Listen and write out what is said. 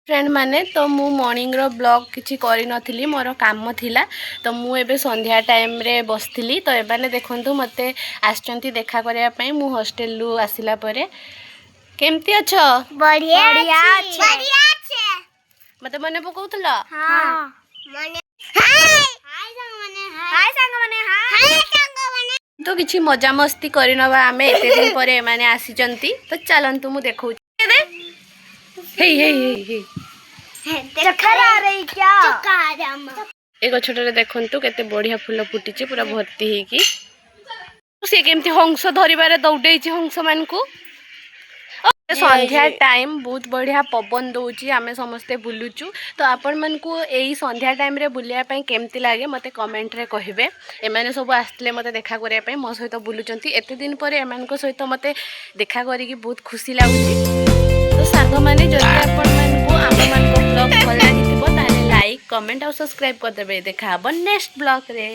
Friend माने तो मु मॉर्निंग रो ब्लॉग किछि करि नथिली मोर काम थिला तो मु एबे संध्या टाइम रे बसथिली तो एबाने देखंतु मते आछंती देखा करिया पई मु हॉस्टल लु आसिला परे केमती अछो बढ़िया बढ़िया अच्छे मते मने पकोउतला हां मने हाय संग मने हाय तो किछि मजा मस्ती करिनबा आमे एते दिन परे माने आसीचंती तो चलंतु मु देखौ दे हे हे हे चक्कर आ रही क्या ए गछटरे देखंतु केते बढ़िया फूल फुटिची पूरा भर्ती हे की से केमती हंस धरिबारे दौडेची हंस मानकू संध्या टाइम बहुत बढ़िया पवन दौची आमे समस्ते बुलुचु तो आपण मानकू एई संध्या टाइम रे बुलिया पई केमती लागे मते कमेंट रे कहिबे एमाने सब आस्तले मते देखा करिया पई मो सहित बुलुचंती एते दिन परे एमानको सहित मते देखा करी की बहुत खुशी लागुची तो सांग माने जदि आपण मानकू आम मानको ब्लॉग भल लागिथिबो ताले लाइक कमेंट और सब्सक्राइब कर देबे देखा हबो नेक्स्ट ब्लॉग रे।